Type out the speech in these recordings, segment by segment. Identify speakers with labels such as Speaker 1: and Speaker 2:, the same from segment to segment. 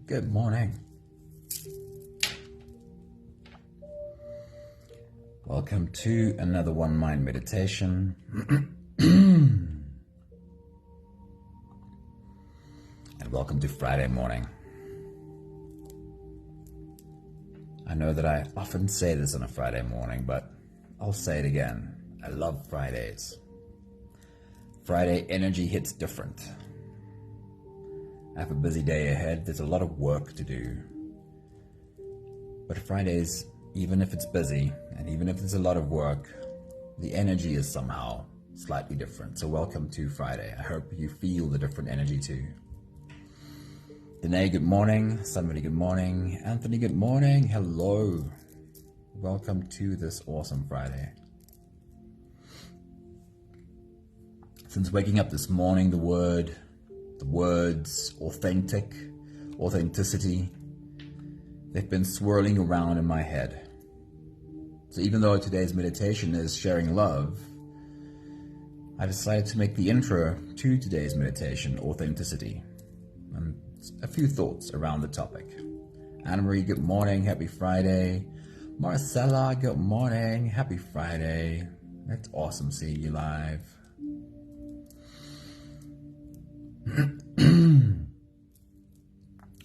Speaker 1: Good morning. Welcome to another One Mind meditation. And welcome to Friday morning. I know that I often say this on a Friday morning, but I'll say it again. I love Fridays. Friday energy hits different. I have a busy day ahead. There's a lot of work to do. But Fridays, even if it's busy and even if there's a lot of work, the energy is somehow slightly different. So welcome to Friday. I hope you feel the different energy too. Danae, good morning. Somebody, good morning. Anthony, good morning. Hello. Welcome to this awesome Friday. Since waking up this morning, the words authentic, authenticity, they've been swirling around in my head. So even though today's meditation is sharing love, I decided to make the intro to today's meditation authenticity. And a few thoughts around the topic. Anna-Marie, good morning. Happy Friday. Marcella, good morning. Happy Friday. It's awesome seeing you live.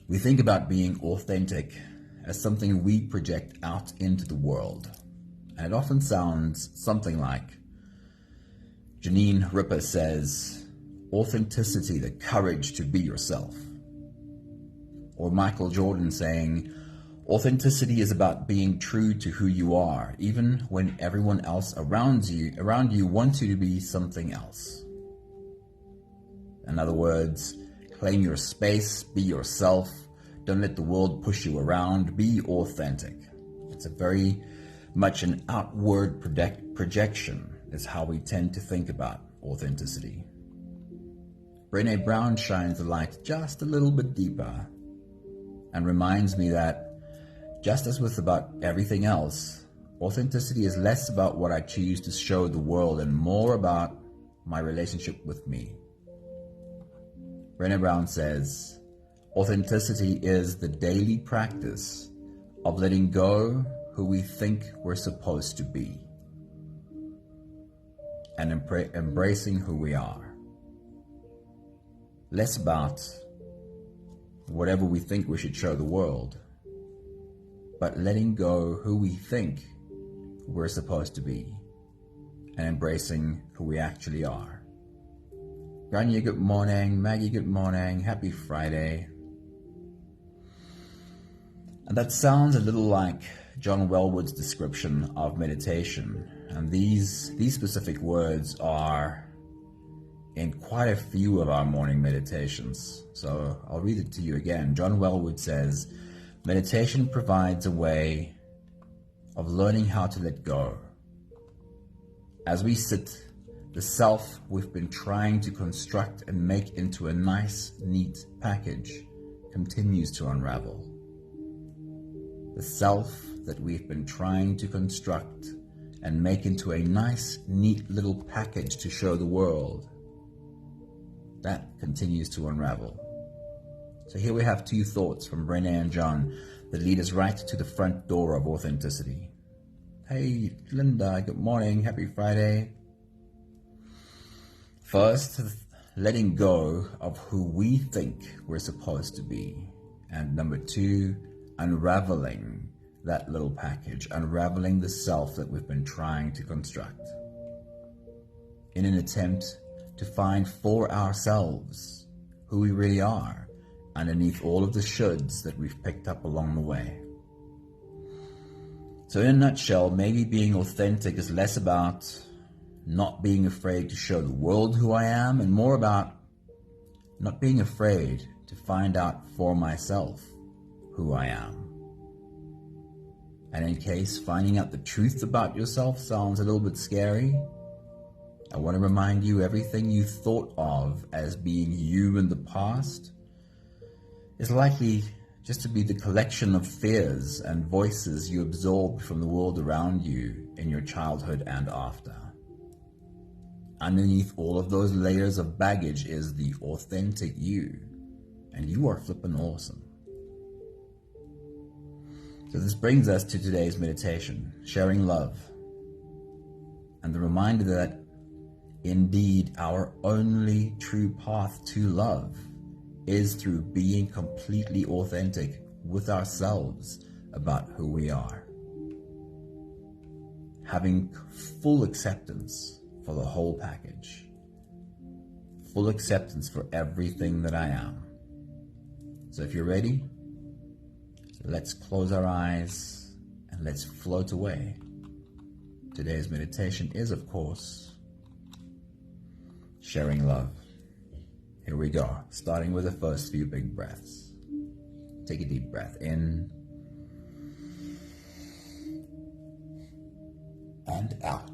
Speaker 1: We think about being authentic as something we project out into the world. And it often sounds something like Janine Ripper says, authenticity, the courage to be yourself. Or Michael Jordan saying, authenticity is about being true to who you are, even when everyone else around you wants you to be something else. In other words, claim your space, be yourself, don't let the world push you around, be authentic. It's a very much an outward projection is how we tend to think about authenticity. Brené Brown shines the light just a little bit deeper and reminds me that just as with about everything else, authenticity is less about what I choose to show the world and more about my relationship with me. Brené Brown says, authenticity is the daily practice of letting go who we think we're supposed to be and embracing who we are. Less about whatever we think we should show the world, but letting go who we think we're supposed to be and embracing who we actually are. Grania, good morning. Maggie, good morning. Happy Friday. And that sounds a little like John Welwood's description of meditation. And these specific words are in quite a few of our morning meditations. So I'll read it to you again. John Welwood says, meditation provides a way of learning how to let go. As we sit, the self we've been trying to construct and make into a nice, neat package continues to unravel. The self that we've been trying to construct and make into a nice, neat little package to show the world, that continues to unravel. So here we have two thoughts from Brené and John that lead us right to the front door of authenticity. Hey, Linda, good morning. Happy Friday. First, letting go of who we think we're supposed to be. And number two, unraveling that little package, unraveling the self that we've been trying to construct in an attempt to find for ourselves who we really are underneath all of the shoulds that we've picked up along the way. So in a nutshell, maybe being authentic is less about not being afraid to show the world who I am and more about not being afraid to find out for myself who I am. And in case finding out the truth about yourself sounds a little bit scary, I want to remind you everything you thought of as being you in the past is likely just to be the collection of fears and voices you absorbed from the world around you in your childhood and after. Underneath all of those layers of baggage is the authentic you, and you are flippin' awesome. So this brings us to today's meditation, sharing love, and the reminder that indeed our only true path to love is through being completely authentic with ourselves about who we are. Having full acceptance for the whole package. Full acceptance for everything that I am. So if you're ready, let's close our eyes and let's float away. Today's meditation is, of course, sharing love. Here we go, starting with the first few big breaths. Take a deep breath in and out.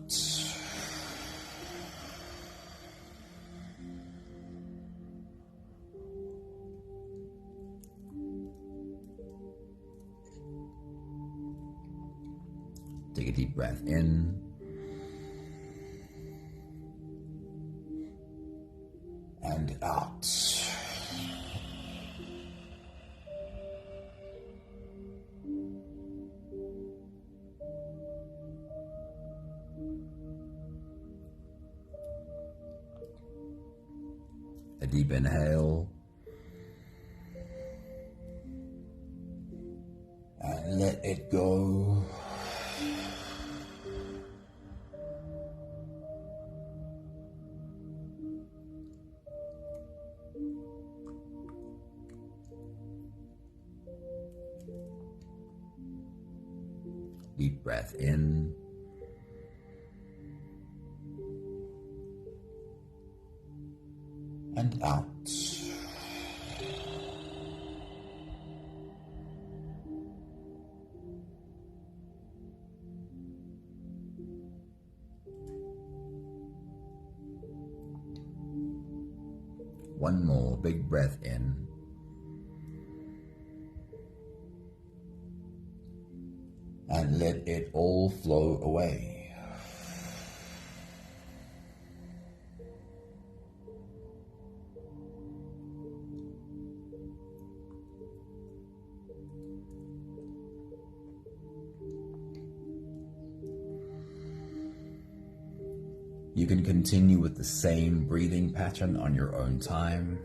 Speaker 1: Take a deep breath in and out. A deep inhale and let it go. Deep breath in and out. One more big breath in and let it all flow away. You can continue with the same breathing pattern on your own time.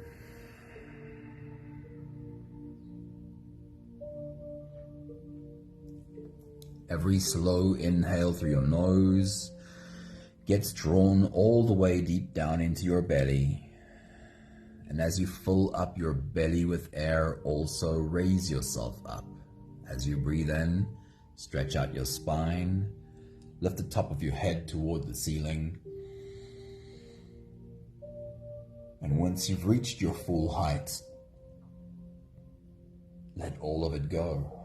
Speaker 1: Every slow inhale through your nose gets drawn all the way deep down into your belly. And as you fill up your belly with air, also raise yourself up. As you breathe in, stretch out your spine, lift the top of your head toward the ceiling. And once you've reached your full height, let all of it go.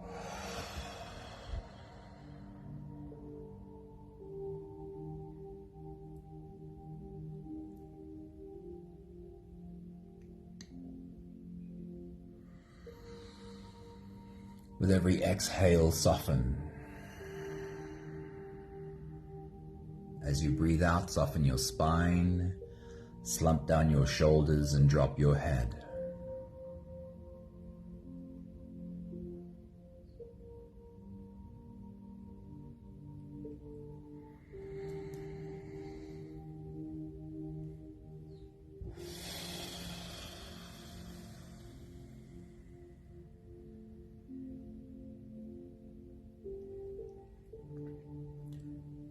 Speaker 1: With every exhale, soften. As you breathe out, soften your spine, slump down your shoulders and drop your head.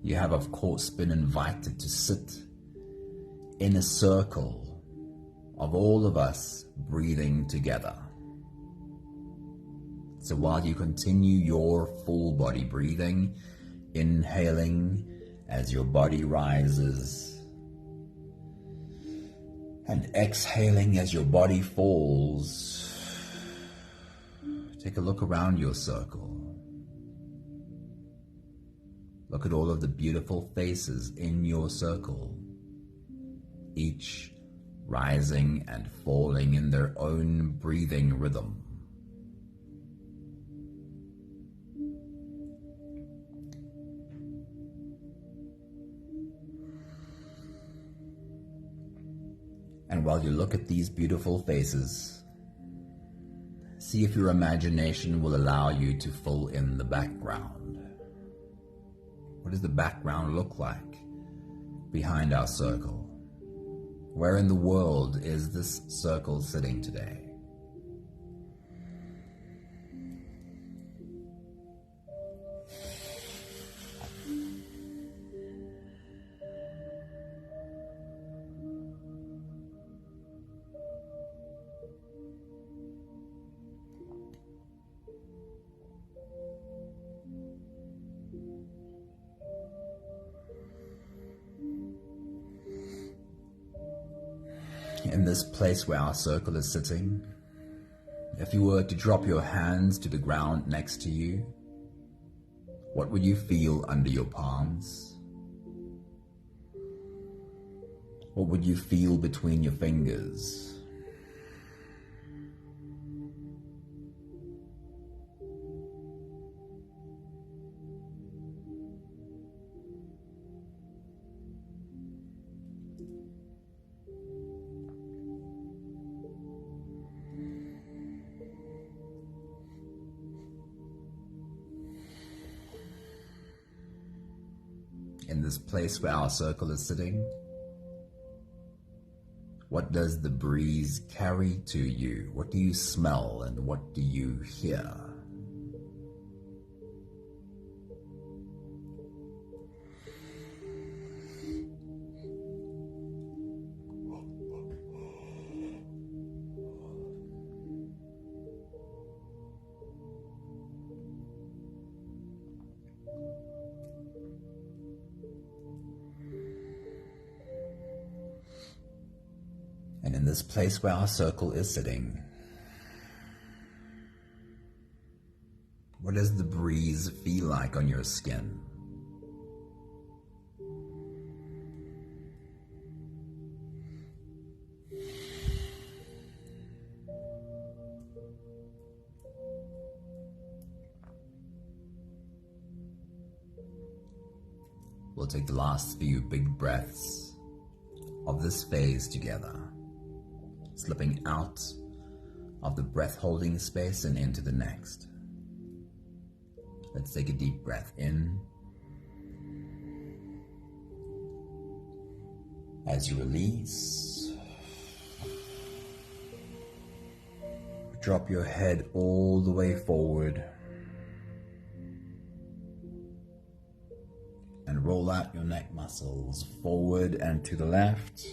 Speaker 1: You have, of course, been invited to sit in a circle of all of us breathing together. So while you continue your full body breathing, inhaling as your body rises, and exhaling as your body falls, take a look around your circle. Look at all of the beautiful faces in your circle, each rising and falling in their own breathing rhythm. And while you look at these beautiful faces, See if your imagination will allow you to fill in the background. What does the background look like behind our circle? Where in the world is this circle sitting today? In this place where our circle is sitting, if you were to drop your hands to the ground next to you, what would you feel under your palms? What would you feel between your fingers? In this place where our circle is sitting, what does the breeze carry to you? What do you smell and what do you hear? And in this place where our circle is sitting, what does the breeze feel like on your skin? We'll take the last few big breaths of this phase together, slipping out of the breath holding space and into the next. Let's take a deep breath in. As you release, drop your head all the way forward and roll out your neck muscles forward and to the left,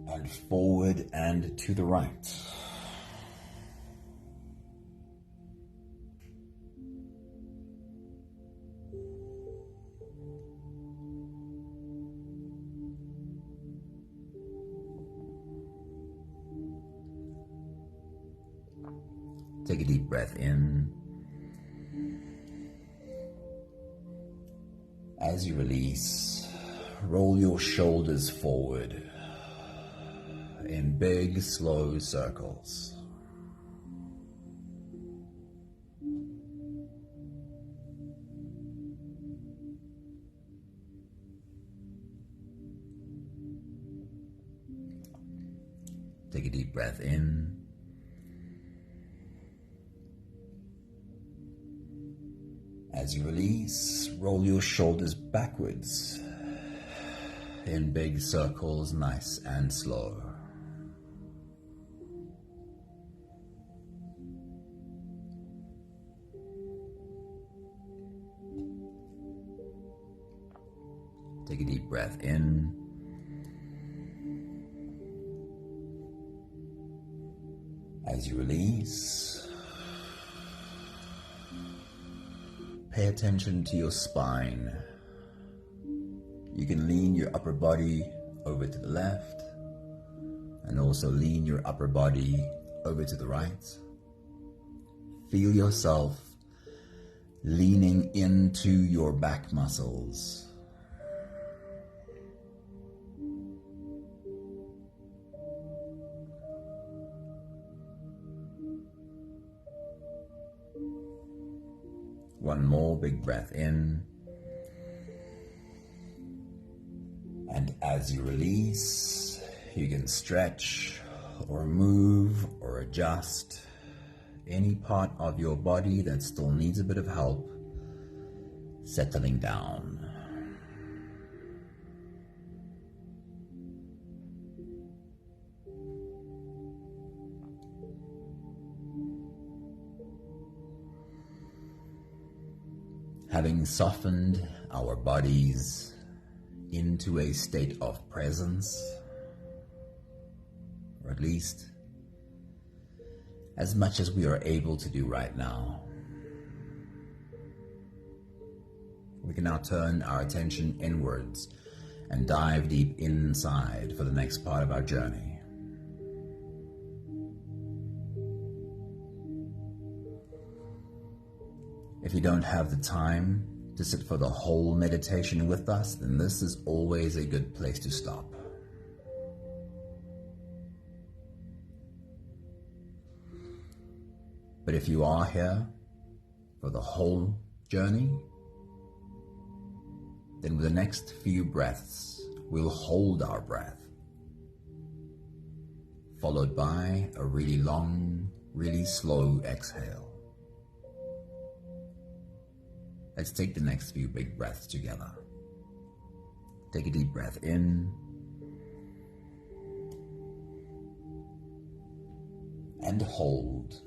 Speaker 1: and forward and to the right. Take a deep breath in. As you release, roll your shoulders forward in big, slow circles. Take a deep breath in. As you release, roll your shoulders backwards in big circles, nice and slow. Take a deep breath in. As you release, pay attention to your spine. You can lean your upper body over to the left and also lean your upper body over to the right. Feel yourself leaning into your back muscles. One more big breath in. And as you release, you can stretch or move or adjust any part of your body that still needs a bit of help settling down. Having softened our bodies into a state of presence, or at least as much as we are able to do right now, we can now turn our attention inwards and dive deep inside for the next part of our journey. If you don't have the time to sit for the whole meditation with us, then this is always a good place to stop. But if you are here for the whole journey, then with the next few breaths, we'll hold our breath, followed by a really long, really slow exhale. Let's take the next few big breaths together. Take a deep breath in and hold.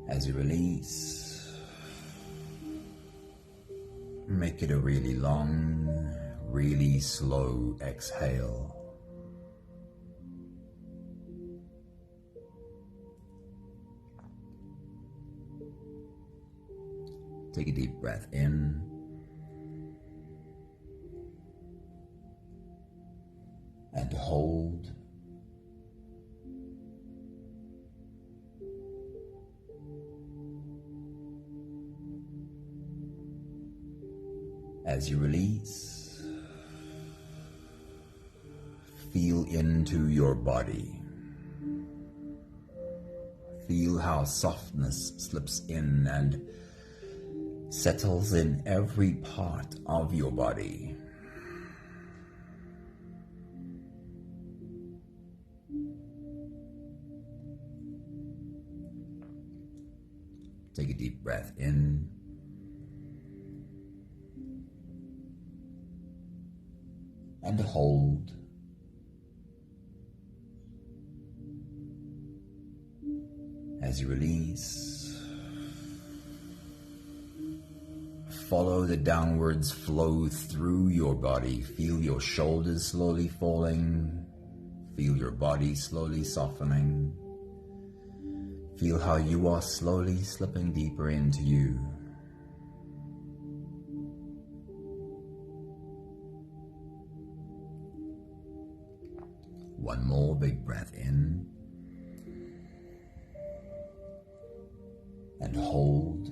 Speaker 1: As you release, make it a really long, really slow exhale. Take a deep breath in and hold. As you release, feel into your body. Feel how softness slips in and settles in every part of your body. Take a deep breath in and hold. As you release, follow the downwards flow through your body. Feel your shoulders slowly falling. Feel your body slowly softening. Feel how you are slowly slipping deeper into you. One more big breath in and hold.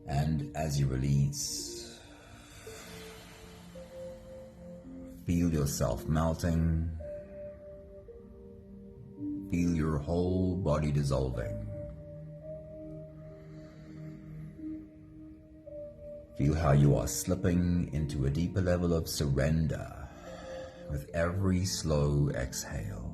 Speaker 1: And as you release, feel yourself melting. Feel your whole body dissolving. Feel how you are slipping into a deeper level of surrender with every slow exhale.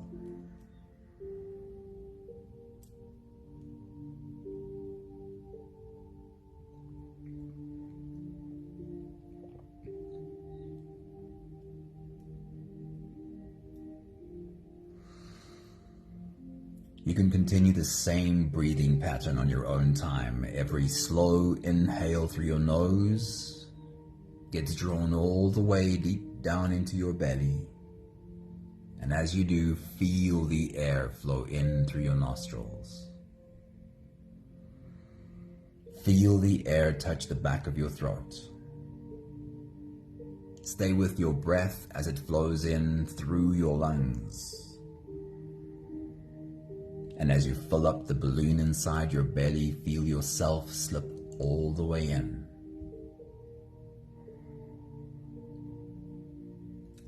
Speaker 1: You can continue the same breathing pattern on your own time. Every slow inhale through your nose gets drawn all the way deep down into your belly. And as you do, feel the air flow in through your nostrils. Feel the air touch the back of your throat. Stay with your breath as it flows in through your lungs. And as you fill up the balloon inside your belly, feel yourself slip all the way in.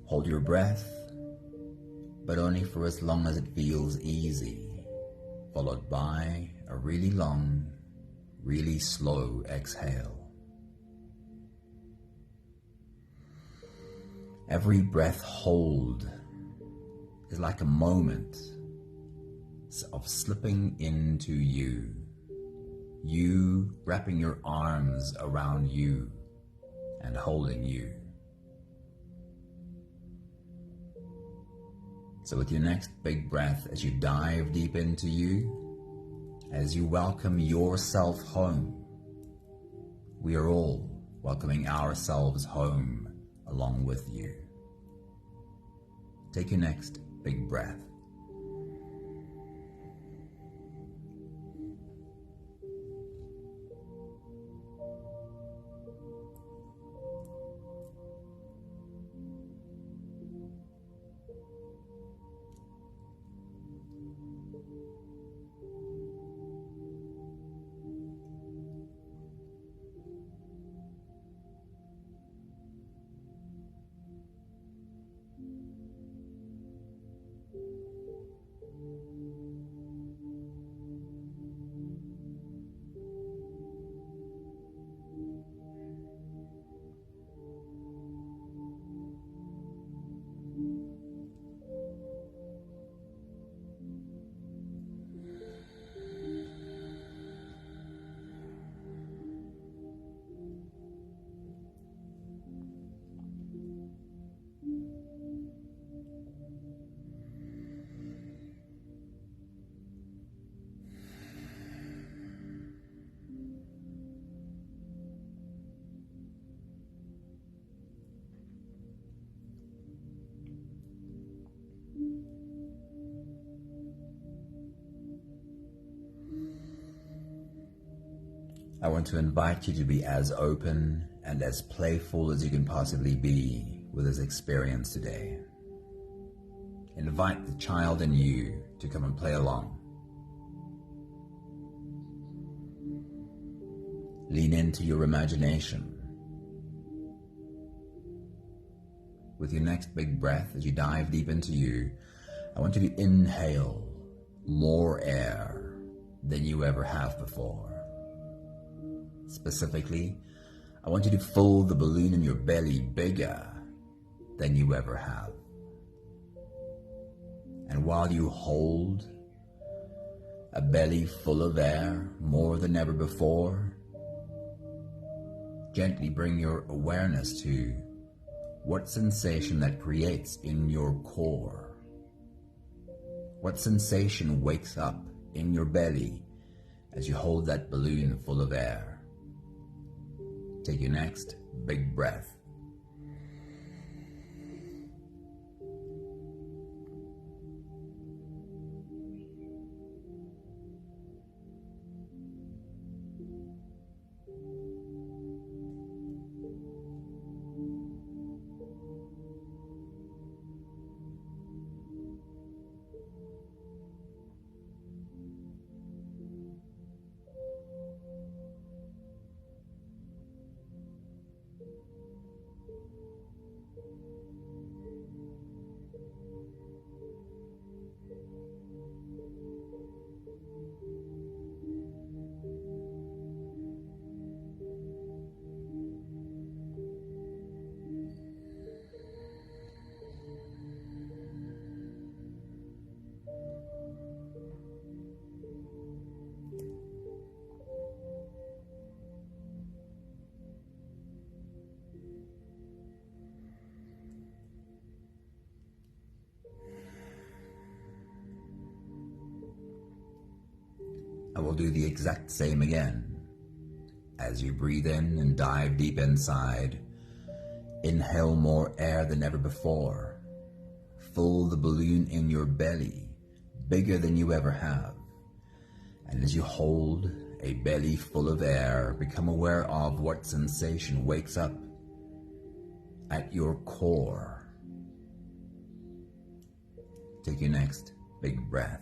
Speaker 1: Hold your breath, but only for as long as it feels easy, followed by a really long, really slow exhale. Every breath hold is like a moment of slipping into you, you wrapping your arms around you and holding you. So with your next big breath, as you dive deep into you, as you welcome yourself home, we are all welcoming ourselves home along with you. Take your next big breath. I want to invite you to be as open and as playful as you can possibly be with this experience today. Invite the child in you to come and play along. Lean into your imagination. With your next big breath, as you dive deep into you, I want you to inhale more air than you ever have before. Specifically, I want you to fill the balloon in your belly bigger than you ever have. And while you hold a belly full of air more than ever before, gently bring your awareness to what sensation that creates in your core. What sensation wakes up in your belly as you hold that balloon full of air? Take your next big breath. I will do the exact same again. As you breathe in and dive deep inside, inhale more air than ever before. Fill the balloon in your belly, bigger than you ever have. And as you hold a belly full of air, become aware of what sensation wakes up at your core. Take your next big breath.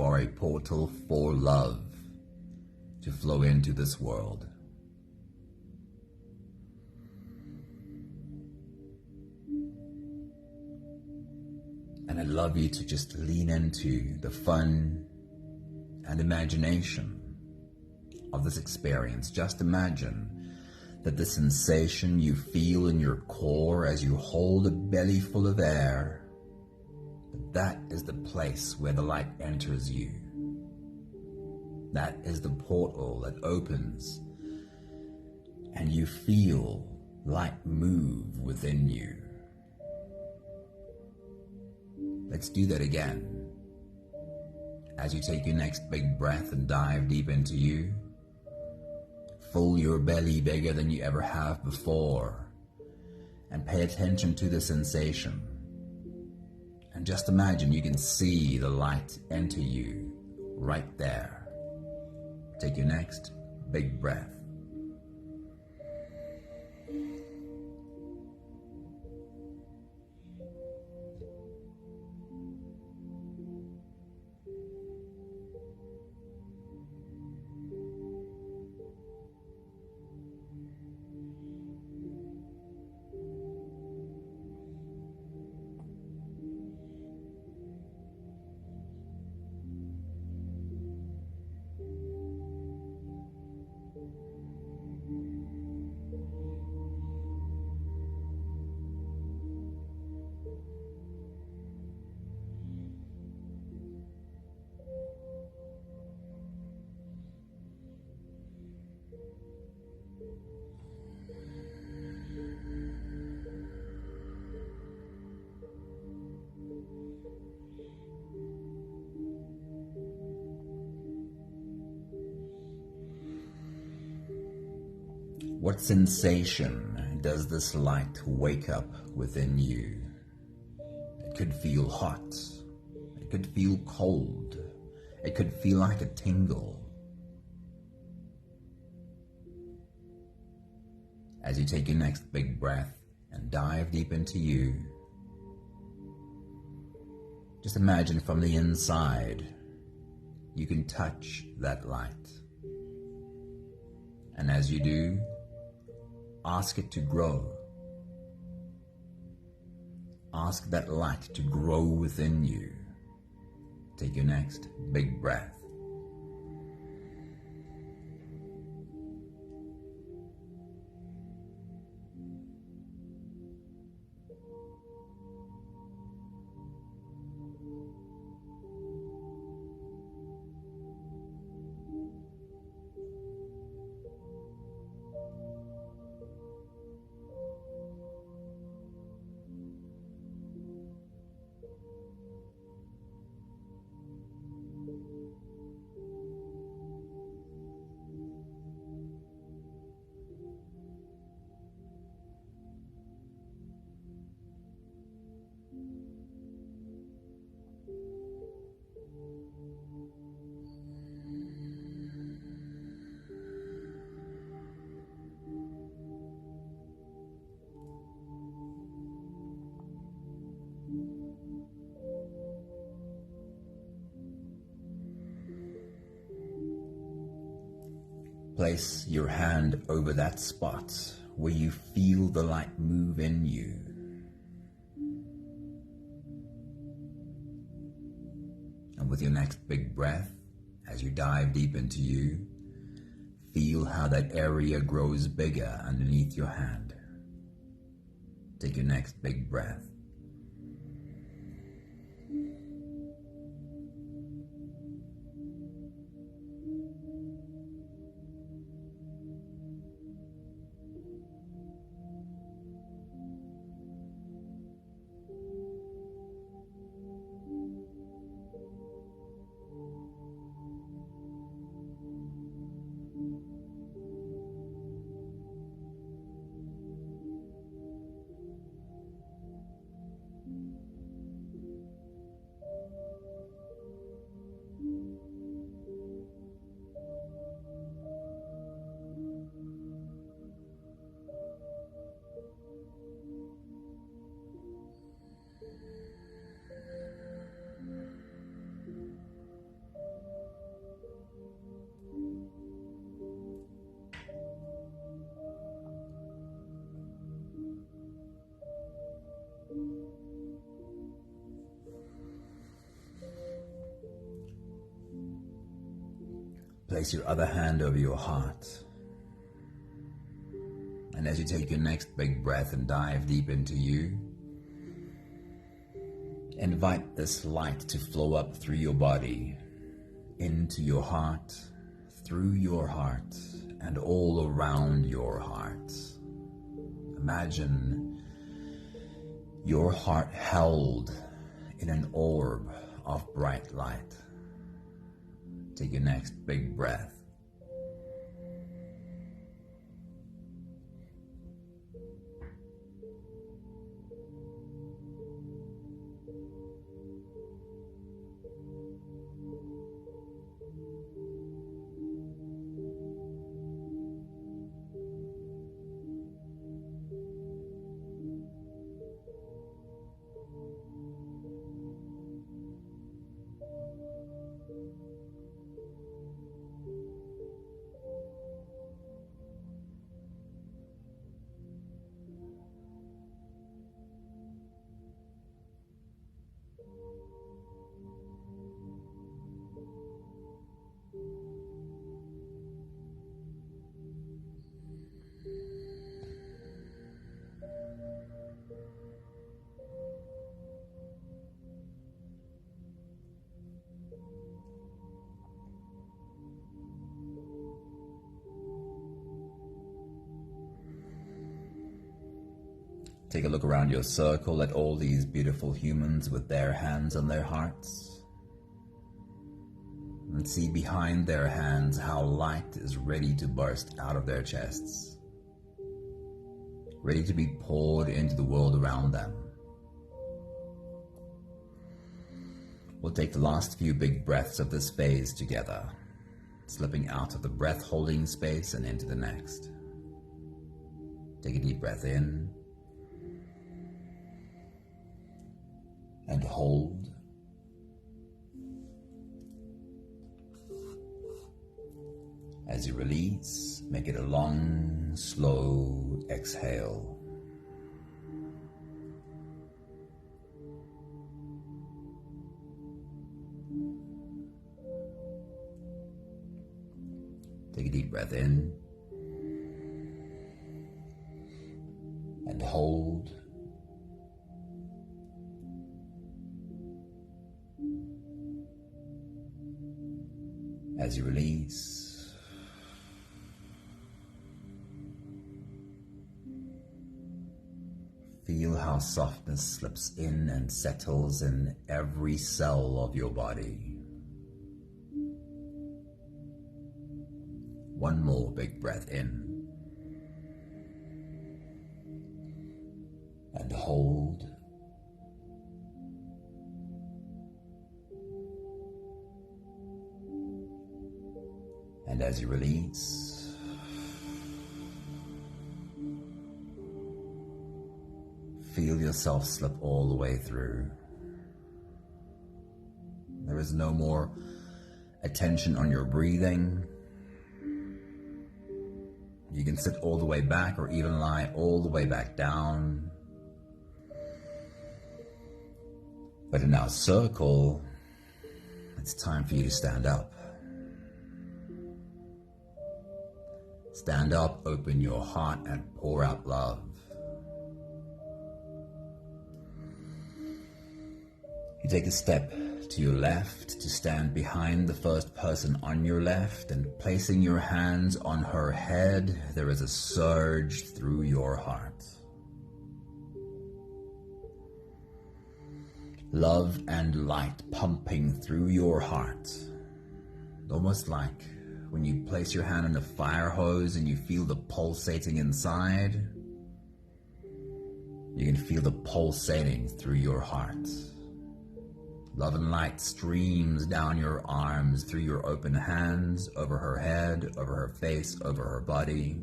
Speaker 1: are a portal for love to flow into this world. And I'd love you to just lean into the fun and imagination of this experience. Just imagine that the sensation you feel in your core as you hold a belly full of air, that is the place where the light enters you. That is the portal that opens and you feel light move within you. Let's do that again. As you take your next big breath and dive deep into you, fill your belly bigger than you ever have before, and pay attention to the sensation. And just imagine you can see the light enter you right there. Take your next big breath. What sensation does this light wake up within you? It could feel hot. It could feel cold. It could feel like a tingle. As you take your next big breath and dive deep into you, just imagine from the inside, you can touch that light. And as you do, ask it to grow. Ask that light to grow within you. Take your next big breath. Place your hand over that spot where you feel the light move in you. And with your next big breath, as you dive deep into you, feel how that area grows bigger underneath your hand. Take your next big breath. Place your other hand over your heart. And as you take your next big breath and dive deep into you, invite this light to flow up through your body, into your heart, through your heart, and all around your heart. Imagine your heart held in an orb of bright light. Take your next big breath. Take a look around your circle at all these beautiful humans with their hands on their hearts. And see behind their hands how light is ready to burst out of their chests, ready to be poured into the world around them. We'll take the last few big breaths of this phase together, slipping out of the breath-holding space and into the next. Take a deep breath in and hold. As you release, make it a long, slow exhale. Take a deep breath in and hold. As you release, feel how softness slips in and settles in every cell of your body. One more big breath in and hold. And as you release, feel yourself slip all the way through. There is no more attention on your breathing. You can sit all the way back or even lie all the way back down. But in our circle, it's time for you to stand up. Stand up, open your heart, and pour out love. You take a step to your left to stand behind the first person on your left, and placing your hands on her head, there is a surge through your heart. Love and light pumping through your heart, almost like when you place your hand on a fire hose and you feel the pulsating inside. You can feel the pulsating through your heart. Love and light streams down your arms, through your open hands, over her head, over her face, over her body.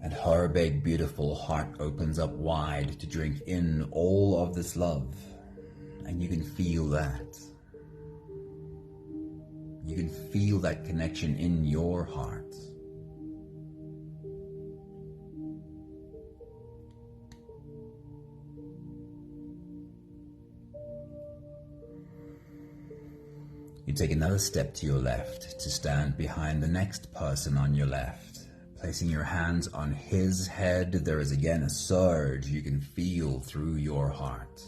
Speaker 1: And her big, beautiful heart opens up wide to drink in all of this love. And you can feel that. You can feel that connection in your heart. You take another step to your left to stand behind the next person on your left. Placing your hands on his head, there is again a surge you can feel through your heart.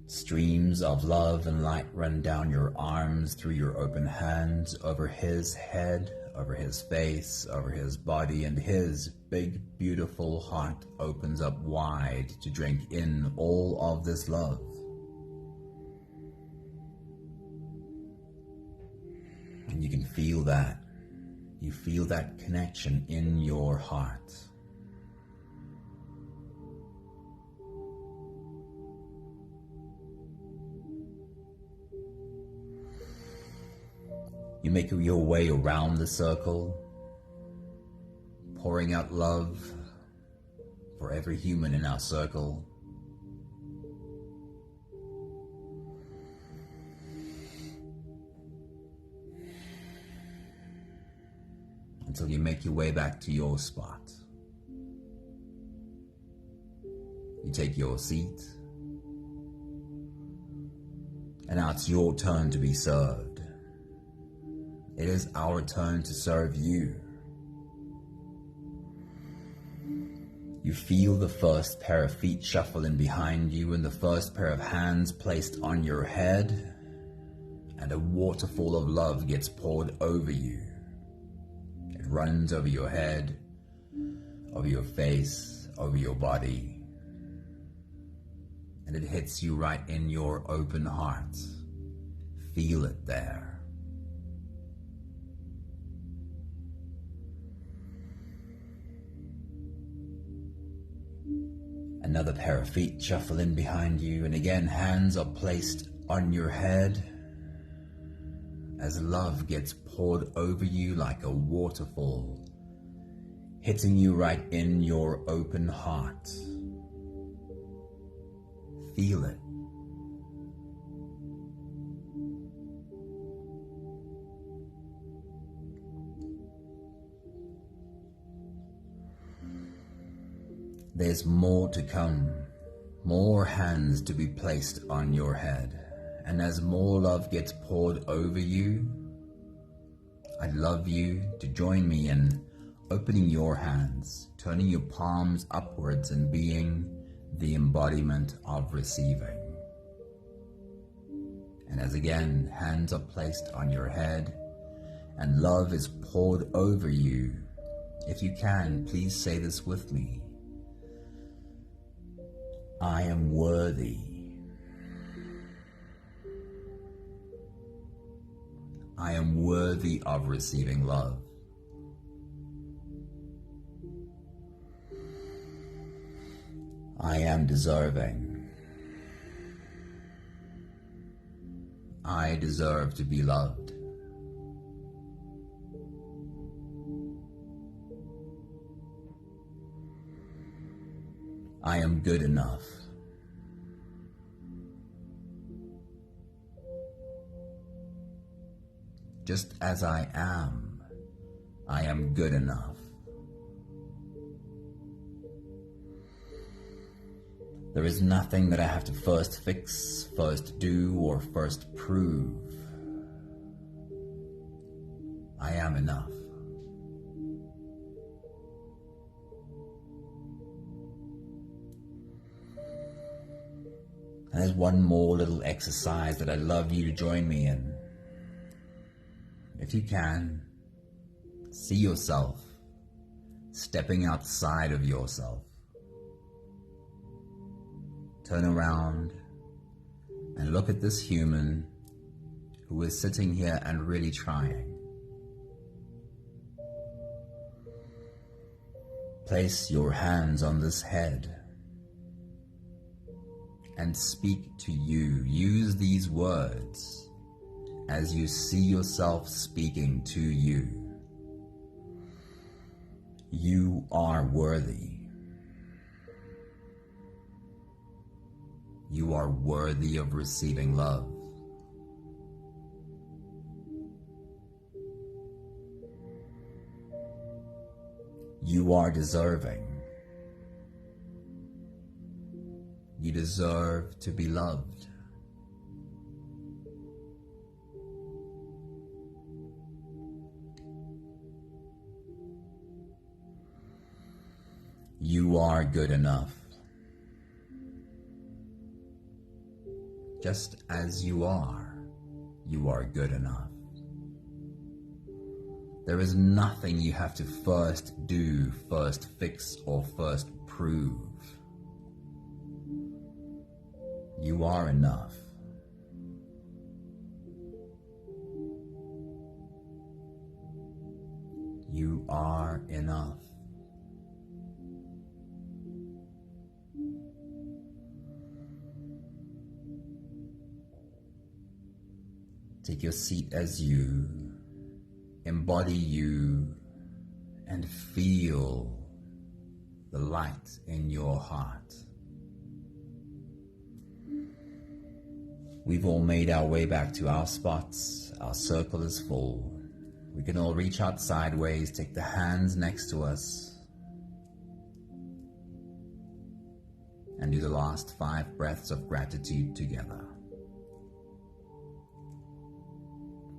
Speaker 1: Streams of love and light run down your arms, through your open hands, over his head, over his face, over his body, and his big, beautiful heart opens up wide to drink in all of this love. And you can feel that. You feel that connection in your heart. You make your way around the circle, pouring out love for every human in our circle. Until you make your way back to your spot. You take your seat, and now it's your turn to be served. It is our turn to serve you. You feel the first pair of feet shuffle in behind you and the first pair of hands placed on your head, and a waterfall of love gets poured over you. It runs over your head, over your face, over your body, and it hits you right in your open heart. Feel it there. Another pair of feet shuffle in behind you, and again hands are placed on your head as love gets poured over you like a waterfall, hitting you right in your open heart. Feel it. There's more to come, more hands to be placed on your head, and as more love gets poured over you, I'd love you to join me in opening your hands, turning your palms upwards and being the embodiment of receiving. And as again, hands are placed on your head and love is poured over you, if you can, please say this with me. I am worthy. I am worthy of receiving love. I am deserving. I deserve to be loved. I am good enough. Just as I am good enough. There is nothing that I have to first fix, first do, or first prove. I am enough. And there's one more little exercise that I'd love you to join me in. If you can, see yourself stepping outside of yourself. Turn around and look at this human who is sitting here and really trying. Place your hands on this head and speak to you. Use these words as you see yourself speaking to you. You are worthy. You are worthy of receiving love. You are deserving. You deserve to be loved. You are good enough. Just as you are good enough. There is nothing you have to first do, first fix, or first prove. You are enough. You are enough. Take your seat as you embody you and feel the light in your heart. We've all made our way back to our spots. Our circle is full. We can all reach out sideways, take the hands next to us, and do the last 5 breaths of gratitude together.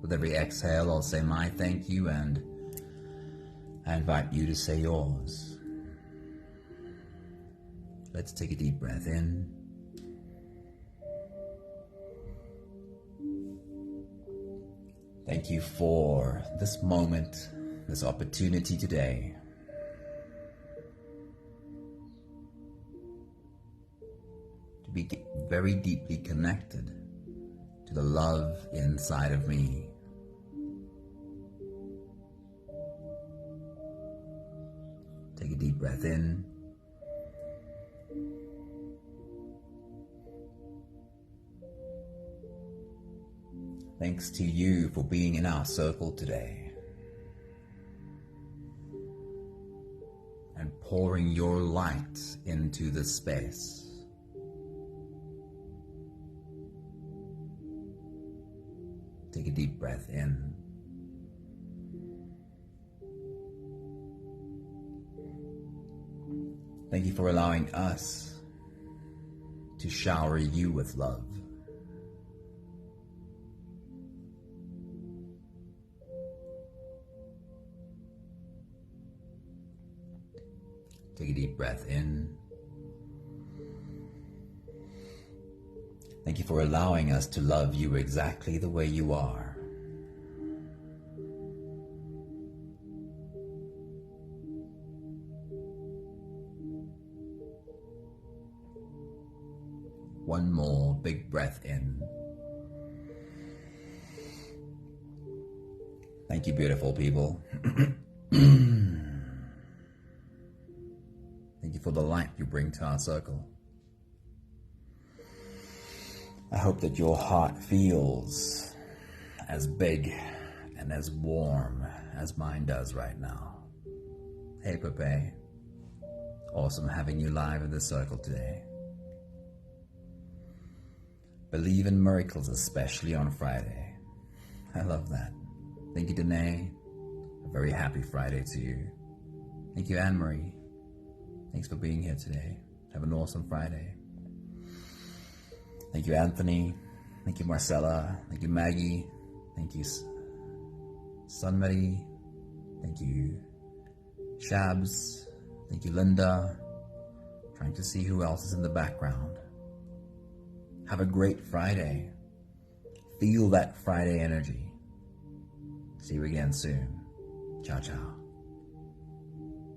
Speaker 1: With every exhale, I'll say my thank you, and I invite you to say yours. Let's take a deep breath in. Thank you for this moment, this opportunity today. To be very deeply connected to the love inside of me. Take a deep breath in. Thanks to you for being in our circle today and pouring your light into the space. Take a deep breath in. Thank you for allowing us to shower you with love. Take a deep breath in. Thank you for allowing us to love you exactly the way you are. One more big breath in. Thank you, beautiful people. Thank you for the light you bring to our circle. I hope that your heart feels as big and as warm as mine does right now. Hey, Pepe. Awesome having you live in the circle today. Believe in miracles, especially on Friday. I love that. Thank you, Danae. A very happy Friday to you. Thank you, Anne-Marie. Thanks for being here today. Have an awesome Friday. Thank you, Anthony. Thank you, Marcella. Thank you, Maggie. Thank you, Sunmary. Thank you, Shabs. Thank you, Linda. Trying to see who else is in the background. Have a great Friday. Feel that Friday energy. See you again soon. Ciao, ciao.